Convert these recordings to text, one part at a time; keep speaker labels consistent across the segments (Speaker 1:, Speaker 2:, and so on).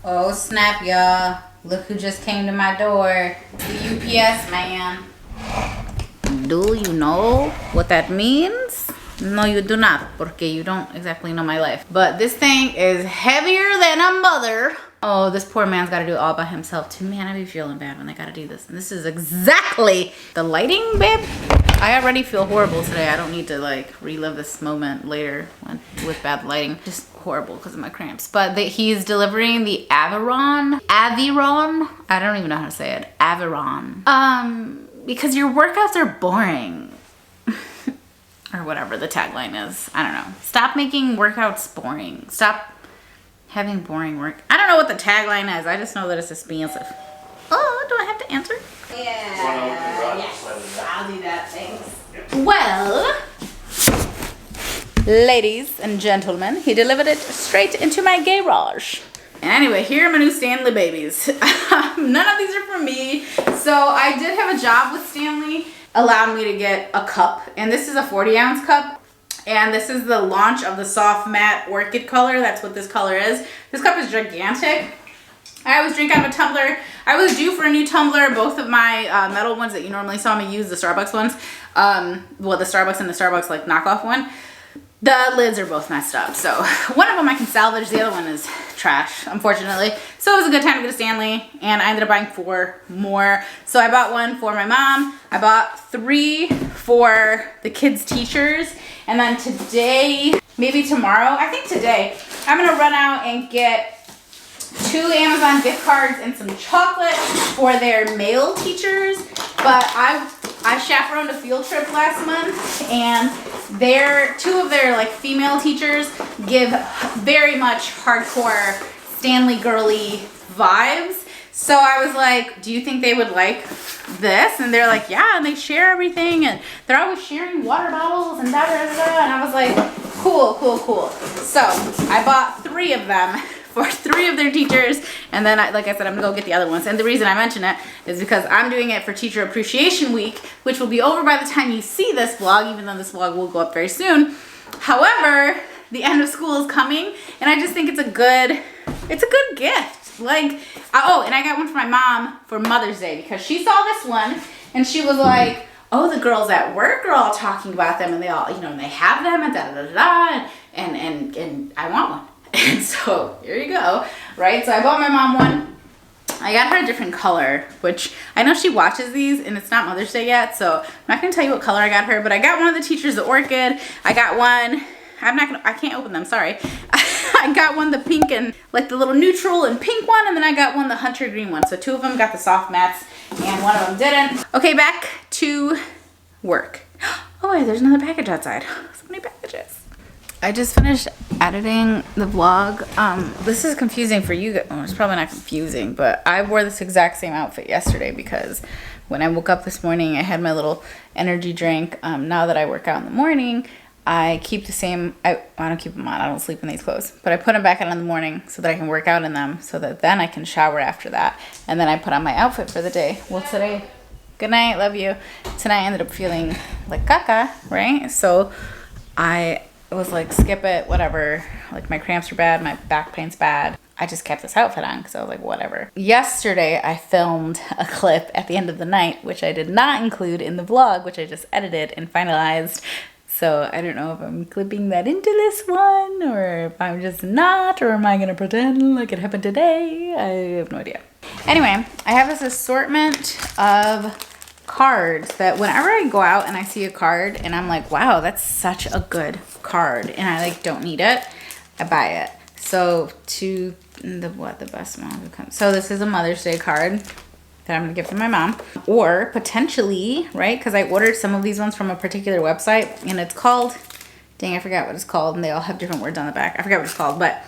Speaker 1: Oh snap, y'all. Look who just came to my door. The UPS man. Do you know what that means? No, you do not, porque you don't exactly know my life. But this thing is heavier than a mother. Oh, this poor man's got to do it all by himself too. Man, I be feeling bad when they got to do this. And this is exactly the lighting, babe. I already feel horrible today. I don't need to like relive this moment later with bad lighting. Just horrible because of my cramps. But he's delivering the Aviron. I don't even know how to say it. Aviron. Because your workouts are boring. Or whatever the tagline is. I don't know. Stop making workouts boring. Stop having boring work. I don't know what the tagline is. I just know that it's expensive. Oh, do I have to answer? Yeah. Yes, I'll do that. Thanks. Well, ladies and gentlemen, he delivered it straight into my garage. And anyway, here are my new Stanley babies. None of these are for me. So I did have a job with Stanley. Allowed me to get a cup. And this is a 40-ounce cup. And this is the launch of the soft matte orchid color. That's what this color is. This cup is gigantic. I always drink out of a tumbler. I was due for a new tumbler. Both of my metal ones that you normally saw me use, the Starbucks ones. Well, the Starbucks and the Starbucks like knockoff one. The lids are both messed up. So one of them I can salvage. The other one is trash, unfortunately. So it was a good time to go to Stanley. And I ended up buying 4 more. So I bought 1 for my mom. I bought 3 for the kids' teachers. And then today, maybe tomorrow, I think today, I'm gonna run out and get 2 Amazon gift cards and some chocolate for their male teachers. But I chaperoned a field trip last month, and 2 of their like female teachers give very much hardcore Stanley girly vibes. So I was like, do you think they would like this? And they're like, yeah, and they share everything, and they're always sharing water bottles and da da da da. And I was like, cool, cool, cool. So I bought 3 of them for 3 of their teachers, and then like I said, I'm gonna go get the other ones. And the reason I mention it is because I'm doing it for Teacher Appreciation Week, which will be over by the time you see this vlog, even though this vlog will go up very soon. However, the end of school is coming, and I just think it's a good gift. Like, oh, and I got one for my mom for Mother's Day because she saw this one and she was like, oh, the girls at work are all talking about them, and they all, you know, and they have them and da da da da, and I want one. And so here you go, right? So I bought my mom one. I got her a different color, which I know she watches these, and it's not Mother's Day yet, so I'm not gonna tell you what color I got her, but I got one of the teachers the orchid. I got one, I can't open them, sorry. I got one the pink and like the little neutral and pink one, and then I got one the hunter green one. So 2 of them got the soft mattes and 1 of them didn't. Okay, back to work. Oh wait, there's another package outside. So many packages. I just finished editing the vlog. This is confusing for you guys. Well, it's probably not confusing, but I wore this exact same outfit yesterday because when I woke up this morning, I had my little energy drink. Now that I work out in the morning, I keep the same, I don't keep them on, I don't sleep in these clothes, but I put them back on in the morning so that I can work out in them, so that then I can shower after that. And then I put on my outfit for the day. Well, today, good night, love you. Tonight I ended up feeling like caca, right? So I was like, skip it, whatever. Like my cramps are bad, my back pain's bad. I just kept this outfit on because I was like, whatever. Yesterday, I filmed a clip at the end of the night, which I did not include in the vlog, which I just edited and finalized. So I don't know if I'm clipping that into this one, or if I'm just not, or am I gonna pretend like it happened today? I have no idea. Anyway, I have this assortment of cards that whenever I go out and I see a card and I'm like, wow, that's such a good card, and I like don't need it, I buy it. So the best mom comes. So this is a Mother's Day card that I'm gonna give to my mom, or potentially, right? Because I ordered some of these ones from a particular website, and it's called, dang, I forgot what it's called, and they all have different words on the back. I forgot what it's called, but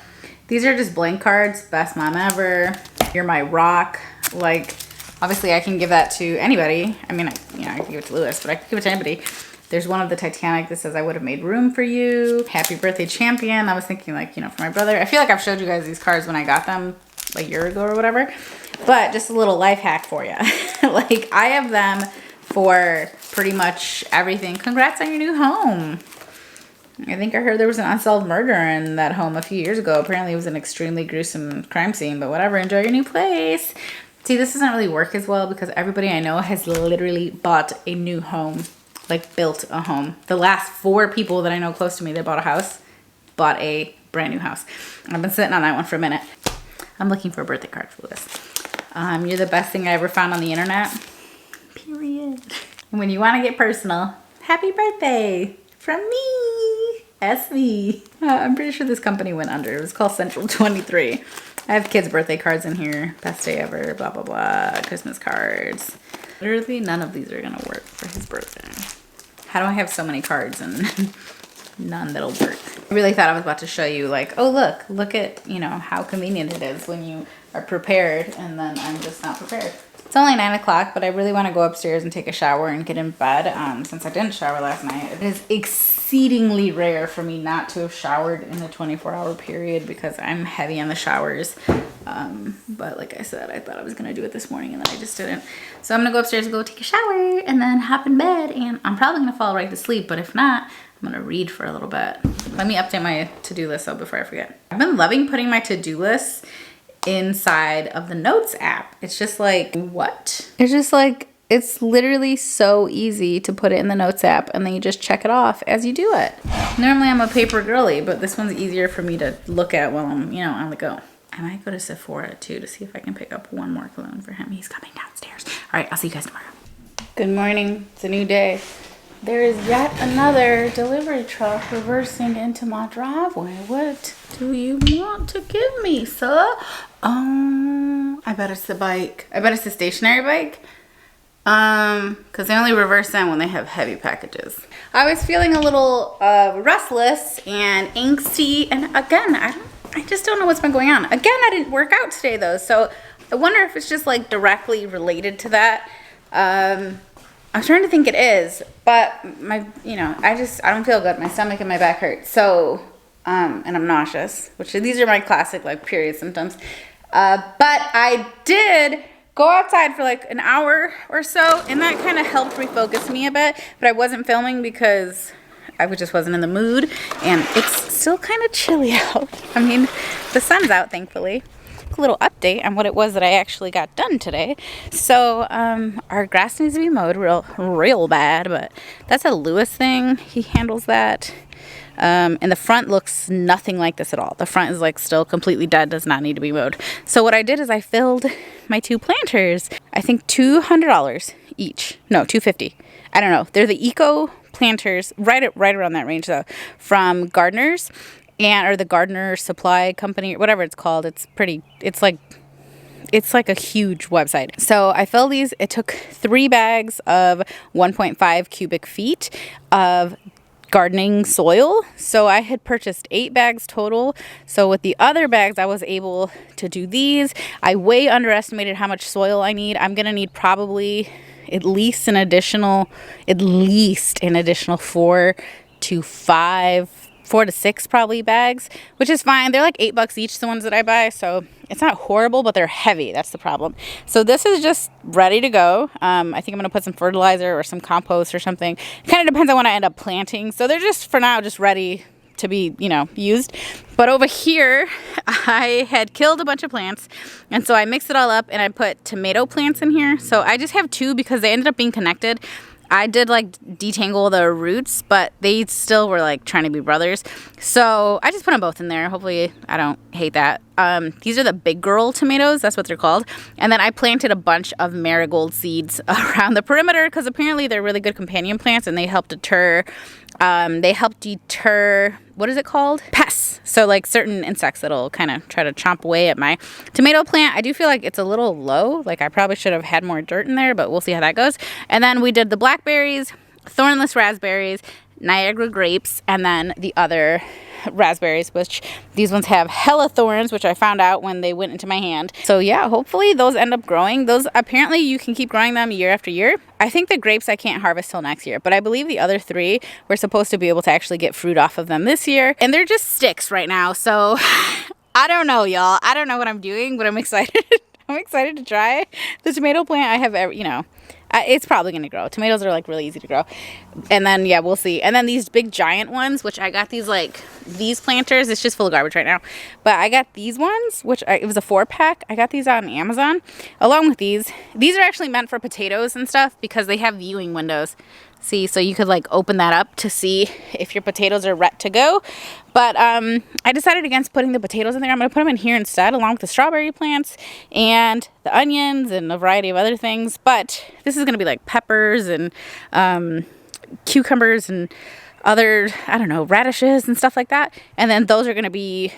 Speaker 1: these are just blank cards. Best mom ever. You're my rock. Like, obviously, I can give that to anybody. I mean, I can give it to Lewis, but I can give it to anybody. There's one of the Titanic that says, I would have made room for you. Happy birthday, champion. I was thinking, like, you know, for my brother. I feel like I've showed you guys these cards when I got them like a year ago or whatever. But just a little life hack for you. Like, I have them for pretty much everything. Congrats on your new home. I think I heard there was an unsolved murder in that home a few years ago. Apparently it was an extremely gruesome crime scene, but whatever, enjoy your new place. See, this doesn't really work as well because everybody I know has literally bought a new home, like built a home. The last 4 people that I know close to me that bought a house, bought a brand new house. I've been sitting on that one for a minute. I'm looking for a birthday card for Lewis. You're the best thing I ever found on the internet. Period. And when you want to get personal, happy birthday from me. SV. I'm pretty sure this company went under. It was called Central 23. I have kids' birthday cards in here. Best day ever, blah, blah, blah. Christmas cards. Literally none of these are gonna work for his birthday. How do I have so many cards and none that'll work? I really thought I was about to show you like, oh look at, you know, how convenient it is when you are prepared, and then I'm just not prepared. It's only 9 o'clock, but I really want to go upstairs and take a shower and get in bed. Since I didn't shower last night, it is exceedingly rare for me not to have showered in a 24-hour period because I'm heavy on the showers. But like I said, I thought I was going to do it this morning and then I just didn't. So I'm going to go upstairs and go take a shower and then hop in bed, and I'm probably going to fall right to sleep, but if not, I'm going to read for a little bit. Let me update my to-do list though before I forget. I've been loving putting my to-do lists inside of the Notes app. It's just like, what? It's just like, it's literally so easy to put it in the Notes app and then you just check it off as you do it. Normally I'm a paper girly, but this one's easier for me to look at while I'm, you know, on the go. I might go to Sephora too to see if I can pick up one more cologne for him. He's coming downstairs. All right, I'll see you guys tomorrow. Good morning. It's a new day. There is yet another delivery truck reversing into my driveway. What do you want to give me, sir? Oh, I bet it's the bike. I bet it's the stationary bike. Because they only reverse in when they have heavy packages. I was feeling a little restless and angsty, and again, I just don't know what's been going on. Again, I didn't work out today though, so I wonder if it's just like directly related to that. I'm trying to think it is, but I don't feel good. My stomach and my back hurt. So, and I'm nauseous, which these are my classic like period symptoms. But I did go outside for like an hour or so, and that kind of helped refocus me a bit, but I wasn't filming because I just wasn't in the mood, and it's still kind of chilly out. I mean, the sun's out, thankfully. A little update on what it was that I actually got done today. So our grass needs to be mowed real bad, but that's a Lewis thing. He handles that. And the front looks nothing like this at all. The front is like still completely dead, does not need to be mowed. So what I did is I filled my 2 planters, I think $200 each. No, $250. I don't know. They're the eco planters, right around that range though, from Gardeners. Or the Gardener Supply Company, or whatever it's called. It's like a huge website. So I filled these. It took 3 bags of 1.5 cubic feet of gardening soil. So I had purchased 8 bags total. So with the other bags, I was able to do these. I way underestimated how much soil I need. I'm going to need probably at least an additional 4 to 6 probably bags, which is fine. They're like $8 each, the ones that I buy, so it's not horrible, but they're heavy. That's the problem. So this is just ready to go. I think I'm gonna put some fertilizer or some compost or something. It kind of depends on when I end up planting. So they're just for now just ready to be, used. But over here, I had killed a bunch of plants, and so I mixed it all up and I put tomato plants in here. So I just have 2 because they ended up being connected. I did like detangle the roots, but they still were like trying to be brothers. So I just put them both in there. Hopefully I don't hate that. These are the big girl tomatoes. That's what they're called. And then I planted a bunch of marigold seeds around the perimeter because apparently they're really good companion plants and they help deter, what is it called? Pests. So like certain insects that'll kind of try to chomp away at my tomato plant. I do feel like it's a little low. Like I probably should have had more dirt in there, but we'll see how that goes. And then we did the blackberries, thornless raspberries, Niagara grapes, and then the other raspberries, which these ones have hella thorns, which I found out when they went into my hand. So yeah, hopefully those end up growing. Those apparently you can keep growing them year after year. I think the grapes I can't harvest till next year, but I believe the other 3 we're supposed to be able to actually get fruit off of them this year, and they're just sticks right now. So I don't know, y'all. I don't know what I'm doing, but I'm excited. I'm excited to try the tomato plant. I have, it's probably going to grow. Tomatoes are like really easy to grow. And then, yeah, we'll see. And then these big giant ones, which I got these planters. It's just full of garbage right now. But I got these ones, it was a 4-pack. I got these on Amazon along with these. These are actually meant for potatoes and stuff because they have viewing windows. See, so you could like open that up to see if your potatoes are ready to go. But I decided against putting the potatoes in there. I'm going to put them in here instead along with the strawberry plants and the onions and a variety of other things. But this is going to be like peppers and cucumbers and other, I don't know, radishes and stuff like that. And then those are going to be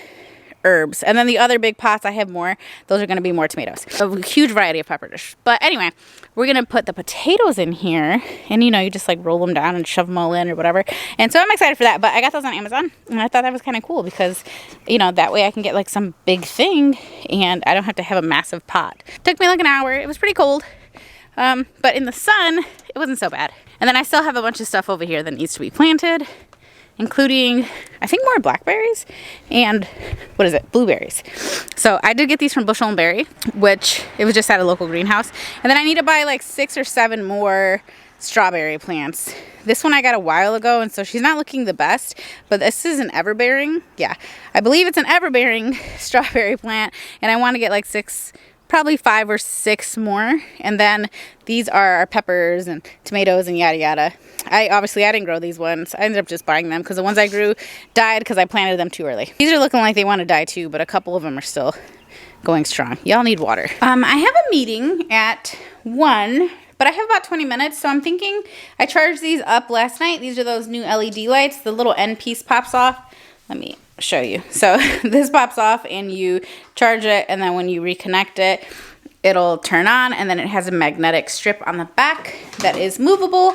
Speaker 1: herbs. And then the other big pots, I have more. Those are going to be more tomatoes. A huge variety of pepper dish. But anyway, we're going to put the potatoes in here. And, you just like roll them down and shove them all in or whatever. And so I'm excited for that. But I got those on Amazon. And I thought that was kind of cool because, that way I can get like some big thing. And I don't have to have a massive pot. Took me like an hour. It was pretty cold. But in the sun, it wasn't so bad. And then I still have a bunch of stuff over here that needs to be planted, including, I think, more blackberries and, blueberries. So I did get these from Bushel and Berry, which it was just at a local greenhouse. And then I need to buy like 6 or 7 more strawberry plants. This one I got a while ago, and so she's not looking the best, but this is an everbearing. Yeah, I believe it's an everbearing strawberry plant, and I want to get like 6, probably 5 or 6 more. And then these are our peppers and tomatoes and yada yada. I didn't grow these ones. I ended up just buying them because the ones I grew died because I planted them too early. These are looking like they want to die too, but a couple of them are still going strong. Y'all need water. I have a meeting at 1, but I have about 20 minutes, so I'm thinking I charged these up last night. These are those new LED lights. The little end piece pops off. Let me show you. So this pops off and you charge it, and then when you reconnect it, it'll turn on, and then it has a magnetic strip on the back that is movable.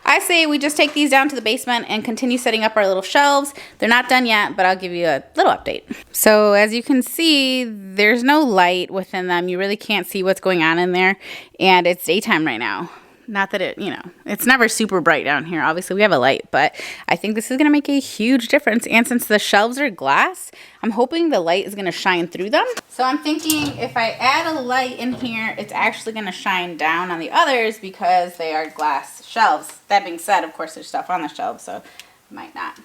Speaker 1: I say we just take these down to the basement and continue setting up our little shelves. They're not done yet, but I'll give you a little update. So as you can see, there's no light within them. You really can't see what's going on in there, and it's daytime right now. Not that it's never super bright down here. Obviously, we have a light, but I think this is going to make a huge difference. And since the shelves are glass, I'm hoping the light is going to shine through them. So I'm thinking if I add a light in here, it's actually going to shine down on the others because they are glass shelves. That being said, of course, there's stuff on the shelves, so it might not.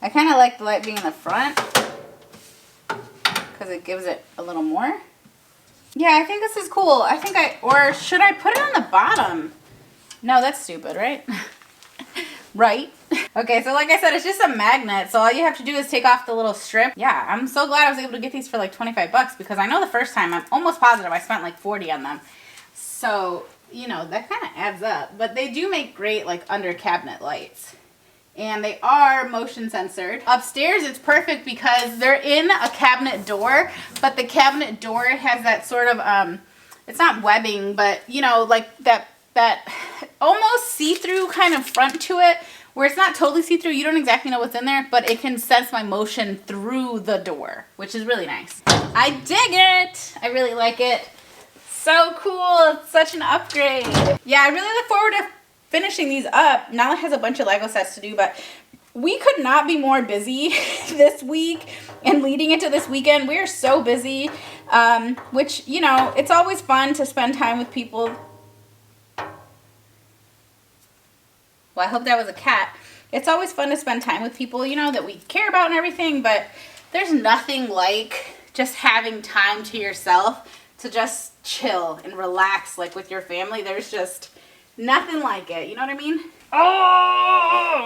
Speaker 1: I kind of like the light being in the front because it gives it a little more. Yeah, I think this is cool. Or should I put it on the bottom? No, that's stupid, right? Right? Okay, so like I said, it's just a magnet. So all you have to do is take off the little strip. Yeah, I'm so glad I was able to get these for like 25 bucks because I know the first time, I'm almost positive I spent like 40 on them. So, that kind of adds up. But they do make great like under cabinet lights. And they are motion censored. Upstairs, it's perfect because they're in a cabinet door, but the cabinet door has that sort of, it's not webbing, but, like that almost see-through kind of front to it, where it's not totally see-through. You don't exactly know what's in there, but it can sense my motion through the door, which is really nice. I dig it. I really like it. So cool. It's such an upgrade. Yeah, I really look forward to finishing these up. Nala has a bunch of Lego sets to do, but we could not be more busy this week and leading into this weekend. We are so busy, which, it's always fun to spend time with people. Well, I hope that was a cat. It's always fun to spend time with people, that we care about and everything, but there's nothing like just having time to yourself to just chill and relax, like with your family. There's just nothing like it. You know what I mean? Oh,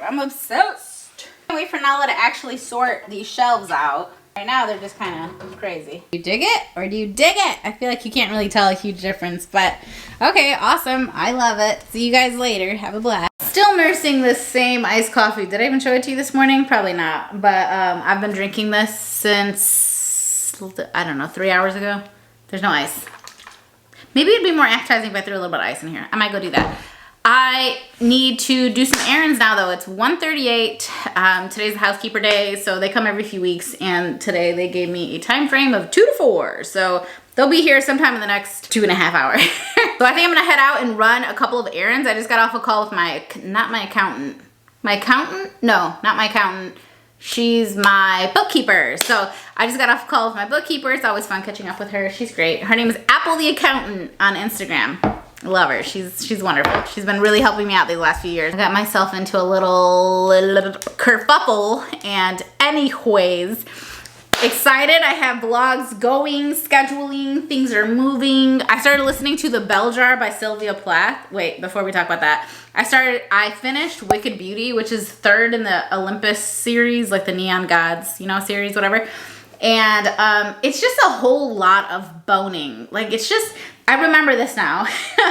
Speaker 1: I'm obsessed. I wait for Nala to actually sort these shelves out. Right now, they're just kind of crazy. Do you dig it or do you dig it? I feel like you can't really tell a huge difference, but okay, awesome. I love it. See you guys later. Have a blast. Still nursing this same iced coffee. Did I even show it to you this morning? Probably not, but I've been drinking this since, I don't know, 3 hours ago. There's no ice. Maybe it'd be more appetizing if I threw a little bit of ice in here. I might go do that. I need to do some errands now though. It's 1:38. Today's the housekeeper day, so they come every few weeks, and today they gave me a time frame of 2 to 4. So they'll be here sometime in the next 2.5 hours. So I think I'm gonna head out and run a couple of errands. I just got off a call with my accountant. My accountant? No, not my accountant. She's my bookkeeper. So I just got off a call with my bookkeeper. It's always fun catching up with her. She's great. Her name is Apple the Accountant on Instagram. Love her. She's wonderful. She's been really helping me out these last few years. I got myself into a little kerfuffle, and anyways, excited. I have vlogs going, scheduling, things are moving. I started listening to The Bell Jar by Sylvia Plath. Wait, before we talk about that, I finished Wicked Beauty, which is 3rd in the Olympus series, like the Neon Gods, you know, series, whatever. And it's just a whole lot of boning. Like, it's just, I remember this now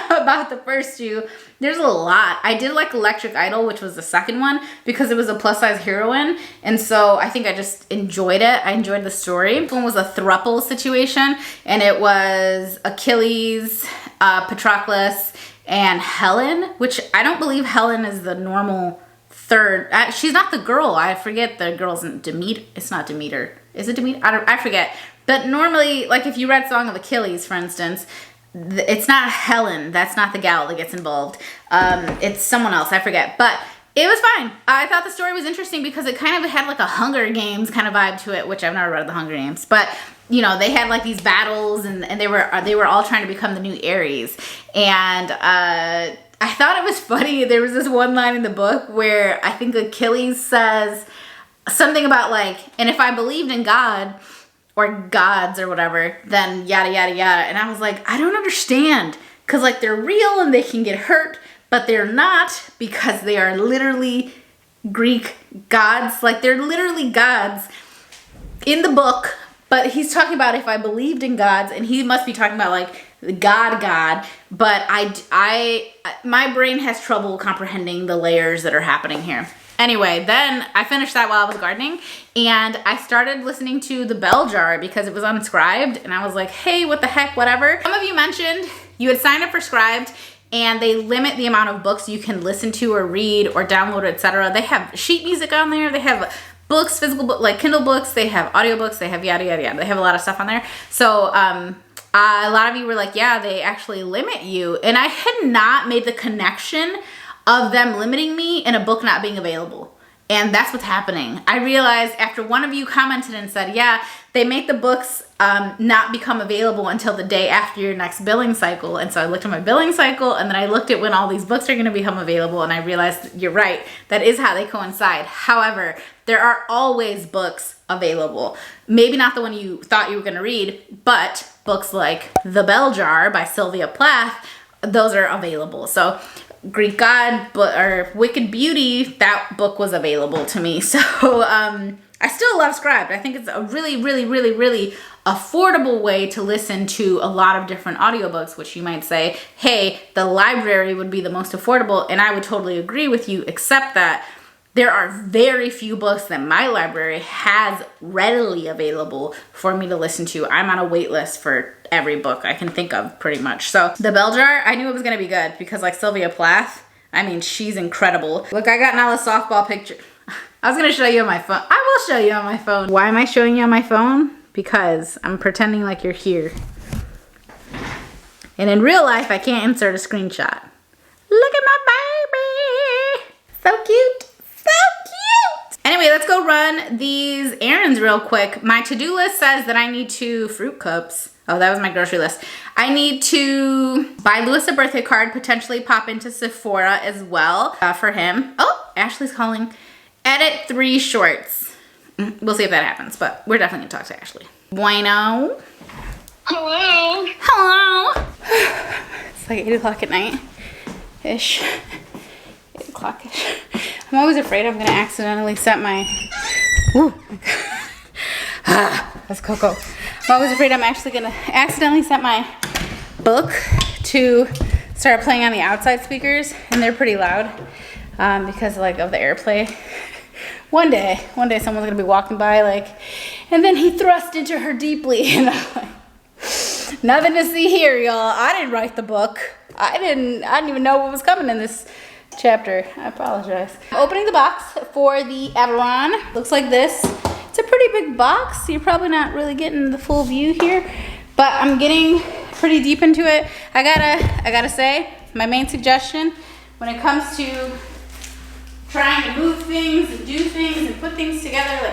Speaker 1: about the first 2. There's a lot. I did like Electric Idol, which was the second one, because it was a plus size heroine. And so I think I just enjoyed it. I enjoyed the story. This one was a throuple situation, and it was Achilles, Patroclus, and Helen, which I don't believe Helen is the normal 3rd. She's not the girl. I forget the girl's name. Demeter. It's not Demeter. Is it Demeter? I forget. But normally, like if you read Song of Achilles, for instance, it's not Helen. That's not the gal that gets involved. It's someone else. I forget. But it was fine. I thought the story was interesting because it kind of had like a Hunger Games kind of vibe to it, which I've never read the Hunger Games. But you know, they had like these battles, and they were all trying to become the new Ares. And I thought it was funny. There was this one line in the book where I think Achilles says something about like, and if I believed in God or gods or whatever, then yada, yada, yada. And I was like, I don't understand. Because like they're real and they can get hurt, but they're not, because they are literally Greek gods. Like they're literally gods in the book. But he's talking about if I believed in gods, and he must be talking about like the God. But my brain has trouble comprehending the layers that are happening here. Anyway, then I finished that while I was gardening, and I started listening to The Bell Jar because it was on Scribd, and I was like, hey, what the heck, whatever. Some of you mentioned you had signed up for Scribd, and they limit the amount of books you can listen to or read or download, etc. They have sheet music on there. They have books, physical book, like Kindle books. They have audiobooks. They have yada, yada, yada. They have a lot of stuff on there. So a lot of you were like, yeah, they actually limit you. And I had not made the connection of them limiting me and a book not being available. And that's what's happening. I realized after one of you commented and said, yeah, they make the books not become available until the day after your next billing cycle. And so I looked at my billing cycle, and then I looked at when all these books are going to become available, and I realized you're right. That is how they coincide. However, there are always books available. Maybe not the one you thought you were going to read, but books like The Bell Jar by Sylvia Plath, those are available. So Greek God or Wicked Beauty, that book was available to me. So I still love Scribd. I think it's a really, really, really, really affordable way to listen to a lot of different audiobooks, which you might say, hey, the library would be the most affordable. And I would totally agree with you, except that there are very few books that my library has readily available for me to listen to. I'm on a wait list for every book I can think of, pretty much. So The Bell Jar, I knew it was gonna be good because like Sylvia Plath, I mean, she's incredible. Look, I got now a softball picture. I was gonna show you on my phone. I will show you on my phone. Why am I showing you on my phone? Because I'm pretending like you're here. And in real life, I can't insert a screenshot. Look at my baby. So cute. So cute. Anyway, let's go run these errands real quick. My to-do list says that I need 2 fruit cups. Oh, that was my grocery list. I need to buy Lewis a birthday card, potentially pop into Sephora as well for him. Oh, Ashley's calling. Edit 3 shorts. We'll see if that happens, but we're definitely gonna talk to Ashley. Bueno.
Speaker 2: Hello.
Speaker 1: Hello. It's like 8 o'clock at night-ish. 8 o'clock-ish. I'm always afraid I'm gonna accidentally set my... Ooh. That's Coco. I'm always afraid I'm actually gonna accidentally set my book to start playing on the outside speakers, and they're pretty loud because like of the airplay. One day someone's gonna be walking by like, and then he thrust into her deeply, and I'm like, nothing to see here, y'all. I didn't write the book. I didn't even know what was coming in this chapter. I apologize. I'm opening the box for the Avalon. Looks like this. It's a pretty big box. You're probably not really getting the full view here, but I'm getting pretty deep into it. I gotta say, my main suggestion when it comes to trying to move things and do things and put things together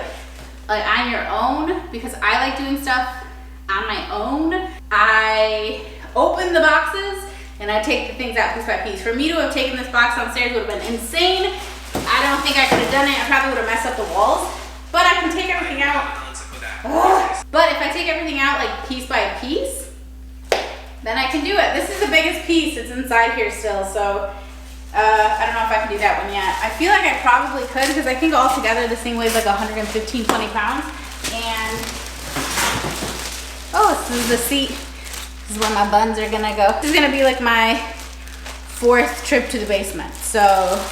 Speaker 1: like on your own, because I like doing stuff on my own. I open the boxes and I take the things out piece by piece. For me to have taken this box downstairs would have been insane. I don't think I could have done it. I probably would have messed up the walls, but I can take everything out. Ugh. But if I take everything out like piece by piece, then I can do it. This is the biggest piece. It's inside here still, so I don't know if I can do that one yet. I feel like I probably could, because I think altogether this thing weighs like 115, 20 pounds. And, oh, this is the seat. This is where my buns are gonna go. This is gonna be like my 4th trip to the basement. So,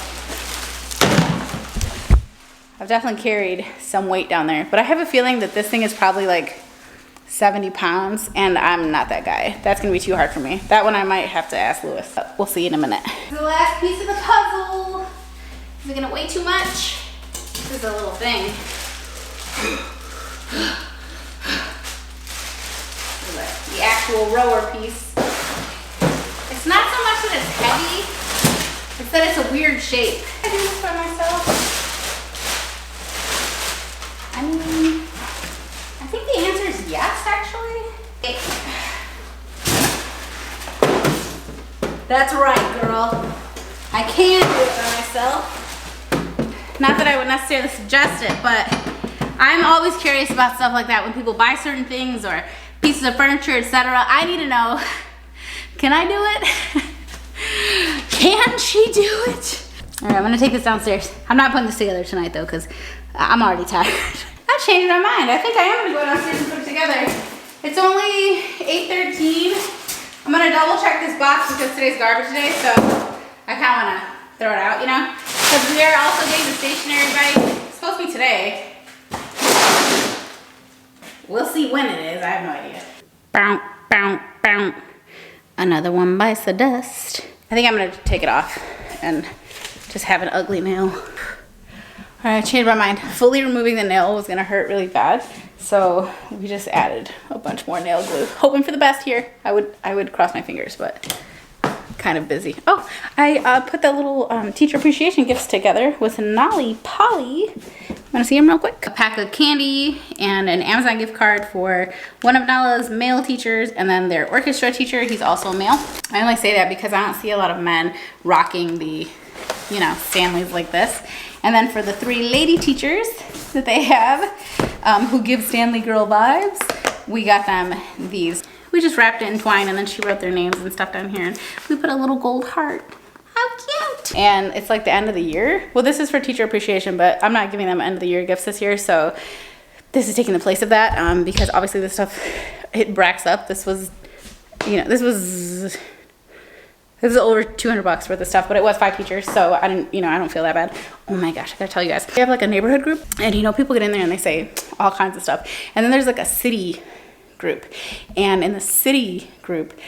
Speaker 1: I've definitely carried some weight down there. But I have a feeling that this thing is probably like 70 pounds, and I'm not that guy. That's gonna be too hard for me. That one I might have to ask Lewis. But we'll see in a minute. The last piece of the puzzle. Is it gonna weigh too much? This is a little thing. The actual rower piece. It's not so much that it's heavy, it's that it's a weird shape. Can I do this by myself? I mean, I think the answer is yes, actually. That's right, girl. I can do it by myself. Not that I would necessarily suggest it, but I'm always curious about stuff like that when people buy certain things or pieces of furniture, etc. I need to know, can I do it? Can she do it? All right, I'm gonna take this downstairs. I'm not putting this together tonight though, because I'm already tired. I changed my mind. I think I am gonna go downstairs and put it together. It's only 8:13. I'm gonna double check this box because today's garbage day, so I kinda wanna throw it out, you know? Because we are also getting the stationary bike. It's supposed to be today. We'll see when it is, I have no idea. Bow, bow, bow. Another one bites the dust. I think I'm gonna take it off and just have an ugly nail. All right, I changed my mind. Fully removing the nail was gonna hurt really bad, so we just added a bunch more nail glue. Hoping for the best here. I would cross my fingers, but kind of busy. Oh, I put the little teacher appreciation gifts together with Nolly Polly. Want to see them real quick? A pack of candy and an Amazon gift card for one of Nala's male teachers, and then their orchestra teacher. He's also a male. I only say that because I don't see a lot of men rocking the, you know, Stanleys like this. And then for the 3 lady teachers that they have, who give Stanley girl vibes, we got them these. We just wrapped it in twine, and then she wrote their names and stuff down here, and we put a little gold heart. How cute! And it's like the end of the year. Well, this is for teacher appreciation, but I'm not giving them end of the year gifts this year, so this is taking the place of that, because obviously this stuff, it racks up. This was, you know, this was over 200 bucks worth of stuff, but it was 5 teachers, so I didn't, you know, I don't feel that bad. Oh my gosh, I gotta tell you guys. We have like a neighborhood group, and you know, people get in there and they say all kinds of stuff. And then there's like a city group, and in the city group,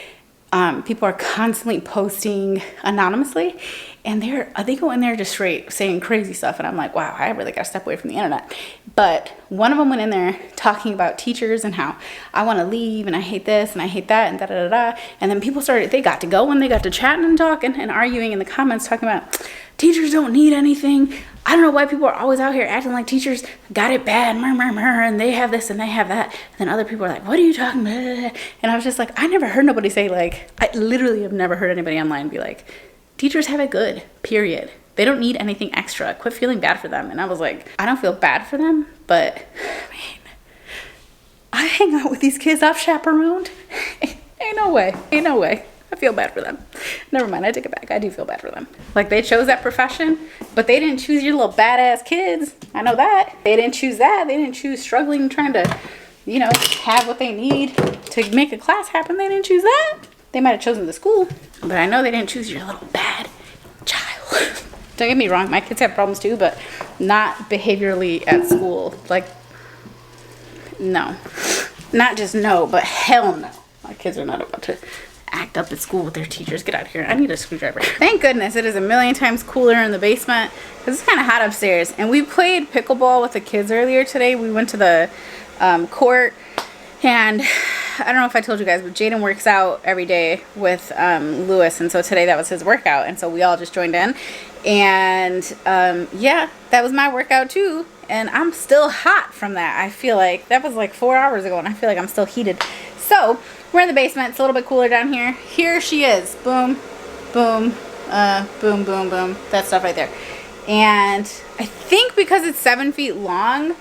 Speaker 1: people are constantly posting anonymously, and they go in there just straight saying crazy stuff, and I'm like, wow, I really gotta step away from the internet. But one of them went in there talking about teachers and how I want to leave and I hate this and I hate that and da da da da. And then people started, they got to go and they got to chatting and talking and arguing in the comments, talking about teachers don't need anything. I don't know why people are always out here acting like teachers got it bad, and they have this and they have that. And then other people are like, what are you talking about? And I was just like, I never heard nobody say, like, I literally have never heard anybody online be like, teachers have it good, period. They don't need anything extra. Quit feeling bad for them. And I was like, I don't feel bad for them, but I mean, I hang out with these kids off chaperoned. Ain't no way. Ain't no way. I feel bad for them. Never mind, I take it back. I do feel bad for them. Like, they chose that profession, but they didn't choose your little badass kids. I know that. They didn't choose that. They didn't choose struggling, trying to, you know, have what they need to make a class happen. They didn't choose that. They might have chosen the school, but I know they didn't choose your little bad child. Don't get me wrong, my kids have problems too, but not behaviorally at school. Like, no. Not just no, but hell no. My kids are not about to act up at school with their teachers. Get out of here. I need a screwdriver. Thank goodness it is a million times cooler in the basement because it's kind of hot upstairs. And we played pickleball with the kids earlier today. We went to the court, and I don't know if I told you guys, but Jaden works out every day with Lewis, and so today that was his workout, and so we all just joined in. And yeah, that was my workout too. And I'm still hot from that. I feel like that was like 4 hours ago and I feel like I'm still heated. So we're in the basement. It's a little bit cooler down here. Here she is. Boom, boom, boom, boom, boom. That stuff right there. And I think because it's 7 feet long,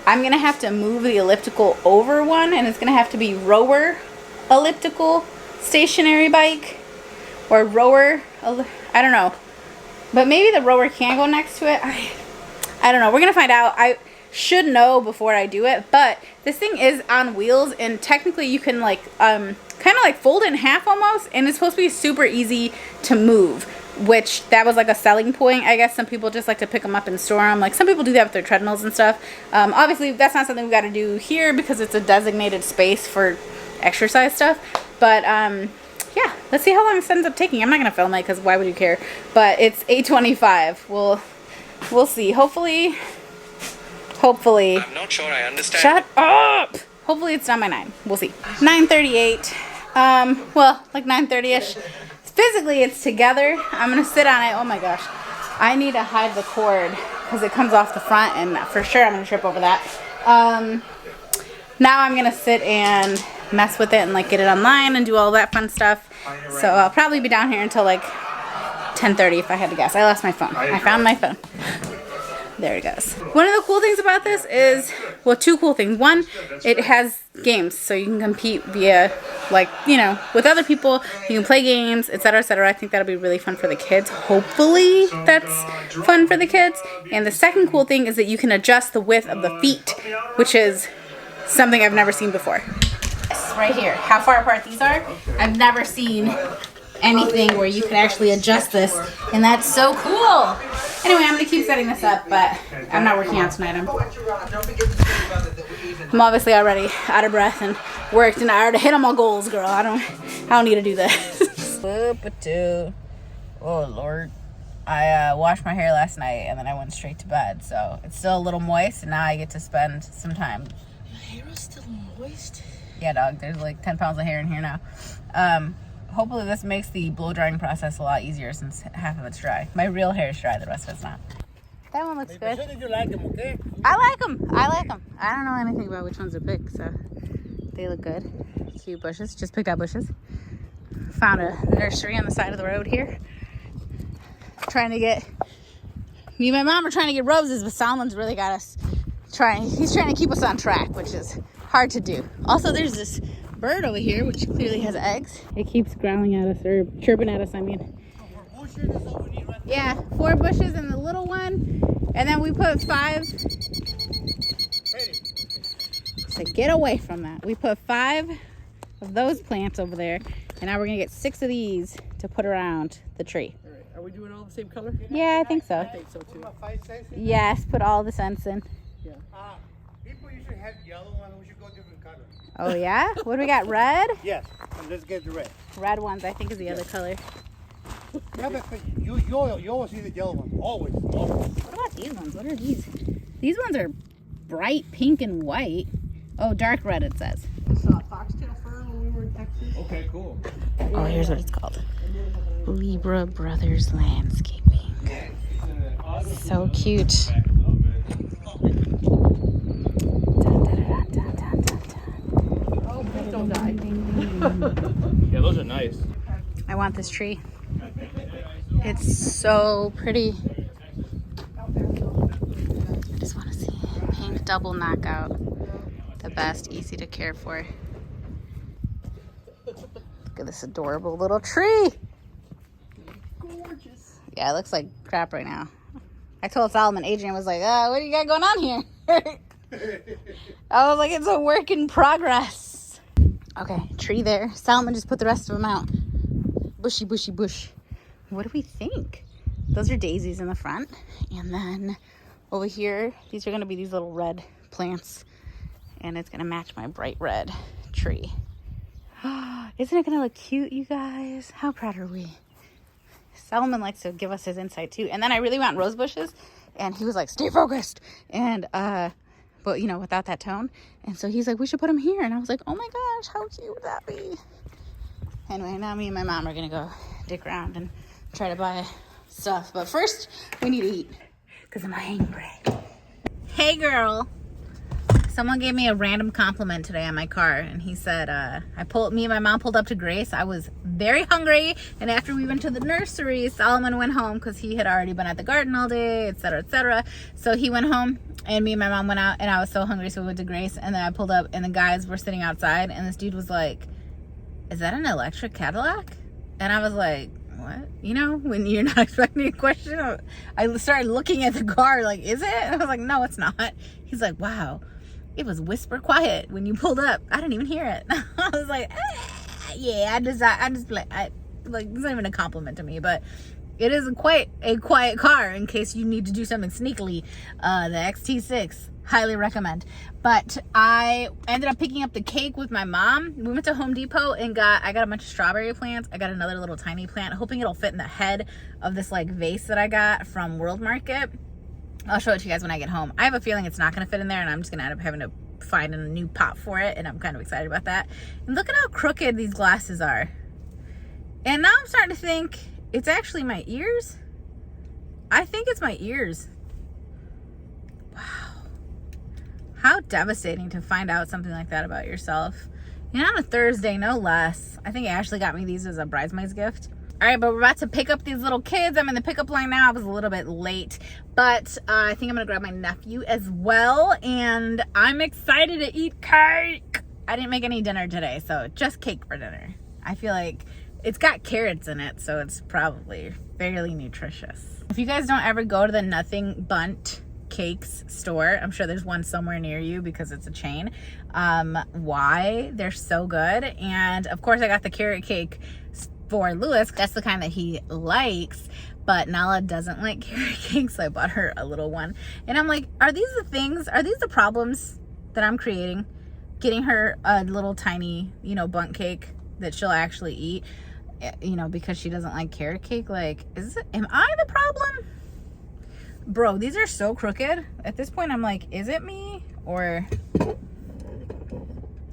Speaker 1: I'm going to have to move the elliptical over one. And it's going to have to be rower elliptical stationary bike. Or rower, I don't know. But maybe the rower can go next to it. I don't know. We're going to find out. I should know before I do it. But this thing is on wheels. And technically you can like kind of like fold it in half almost. And it's supposed to be super easy to move. Which that was like a selling point. I guess some people just like to pick them up and store them. Like some people do that with their treadmills and stuff. Obviously that's not something we got to do here. Because it's a designated space for exercise stuff. But yeah, let's see how long this ends up taking. I'm not going to film it because why would you care? But it's 8:25. We'll see. Hopefully.
Speaker 3: I'm not sure I understand.
Speaker 1: Shut up! Hopefully it's done by 9. We'll see. 9:38. Well, like 9:30ish. Physically, it's together. I'm going to sit on it. Oh my gosh. I need to hide the cord because it comes off the front and for sure I'm going to trip over that. Now I'm going to sit and mess with it and like get it online and do all that fun stuff. So I'll probably be down here until like 10:30 if I had to guess. I lost my phone. I found my phone. There it goes. One of the cool things about this is, well, two cool things. One, it has games, so you can compete via, like, you know, with other people. You can play games, etc., etc. I think that'll be really fun for the kids. Hopefully that's fun for the kids. And the second cool thing is that you can adjust the width of the feet, which is something I've never seen before. Right here, how far apart these are. I've never seen anything where you can actually adjust this, and that's so cool. Anyway, I'm gonna keep setting this up, but I'm not working out tonight. I'm obviously already out of breath and worked, and I already hit on my goals, girl. I don't need to do this. Oh Lord, I washed my hair last night and then I went straight to bed, so it's still a little moist, and now I get to spend some time.
Speaker 4: Your hair is still moist?
Speaker 1: Yeah, dog. There's like 10 pounds of hair in here now. Hopefully this makes the blow drying process a lot easier since half of it's dry. My real hair is dry, the rest of it's not. That one looks good.
Speaker 4: You like them, okay?
Speaker 1: I like them. I don't know anything about which ones to pick, so they look good. Cute bushes. Just picked out bushes. Found a nursery on the side of the road here. Me and my mom are trying to get roses, but Solomon's really got us he's trying to keep us on track, which is hard to do. Also, there's this bird over here, which clearly has eggs. It keeps growling at us, or chirping at us, I mean. Yeah, 4 bushes and the little one. And then we put 5. So get away from that. We put 5 of those plants over there. And now we're going to get 6 of these to put around the tree.
Speaker 4: All right. Are we doing all the same color?
Speaker 1: Yeah, I think so.
Speaker 4: I think so too.
Speaker 1: Yes, put all the scents in.
Speaker 4: Yeah.
Speaker 2: People usually have yellow ones. We should go different colors.
Speaker 1: Oh, yeah? What do we got? Red?
Speaker 2: Yes, and let's get the red.
Speaker 1: Red ones, I think, is the other color.
Speaker 2: Yeah, but you always see the yellow ones. Always.
Speaker 1: What about these ones? What are these? These ones are bright pink and white. Oh, dark red, it says.
Speaker 4: I saw a foxtail fir when we were in Texas.
Speaker 2: Okay, cool.
Speaker 1: Oh, here's what it's called. Libra Brothers Landscaping. So cute.
Speaker 4: Oh, please don't die.
Speaker 2: Yeah, those are nice.
Speaker 1: I want this tree. It's so pretty. I just want to see pink double knockout. The best, easy to care for. Look at this adorable little tree.
Speaker 4: Gorgeous.
Speaker 1: Yeah, it looks like crap right now. I told Solomon, Adrian was like, what do you got going on here? I was like, it's a work in progress. Okay, tree there. Solomon just put the rest of them out. Bushy, bushy, bush. What do we think? Those are daisies in the front. And then over here, these are going to be these little red plants. And it's going to match my bright red tree. Isn't it going to look cute, you guys? How proud are we? Solomon likes to give us his insight too. And then I really want rose bushes. And he was like, stay focused. And, but you know, without that tone. And so he's like, we should put them here. And I was like, oh my gosh, how cute would that be? Anyway, now me and my mom are going to go dick around and try to buy stuff. But first, we need to eat because I'm hungry. Hey, girl. Someone gave me a random compliment today on my car, and he said, me and my mom pulled up to Grace. I was very hungry, and after we went to the nursery, Solomon went home because he had already been at the garden all day, etc., etc. So he went home, and me and my mom went out, and I was so hungry, so we went to Grace, and then I pulled up, and the guys were sitting outside, and this dude was like, "Is that an electric Cadillac?" And I was like, what? You know, when you're not expecting a question, I started looking at the car like, is it? And I was like, no, it's not. He's like, wow. It was whisper quiet when you pulled up. I didn't even hear it. I was like, yeah, I just like, it's not even a compliment to me, but it is quite a quiet car in case you need to do something sneakily. The XT6, highly recommend. But I ended up picking up the cake with my mom. We went to Home Depot and I got a bunch of strawberry plants. I got another little tiny plant, hoping it'll fit in the head of this like vase that I got from World Market. I'll show it to you guys when I get home. I have a feeling it's not going to fit in there, and I'm just going to end up having to find a new pot for it, and I'm kind of excited about that. And look at how crooked these glasses are. And now I'm starting to think it's actually my ears. I think it's my ears. Wow. How devastating to find out something like that about yourself. And on a Thursday, no less. I think Ashley got me these as a bridesmaid's gift. All right, but we're about to pick up these little kids. I'm in the pickup line now. I was a little bit late, but I think I'm gonna grab my nephew as well, and I'm excited to eat cake. I didn't make any dinner today, so just cake for dinner. I feel like it's got carrots in it, so it's probably fairly nutritious. If you guys don't ever go to the Nothing Bundt Cakes store, I'm sure there's one somewhere near you because it's a chain. Why? They're so good. And of course I got the carrot cake for Lewis. That's the kind that he likes, but Nala doesn't like carrot cake, so I bought her a little one. And I'm like, are these the problems that I'm creating? Getting her a little tiny, bundt cake that she'll actually eat, because she doesn't like carrot cake. Like, am I the problem? Bro, these are so crooked. At this point, I'm like, is it me? Or,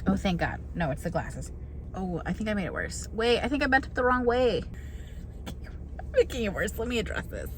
Speaker 1: oh, thank God. No, it's the glasses. Oh, I think I made it worse. Wait, I think I bent it the wrong way. I'm making it worse. Let me address this.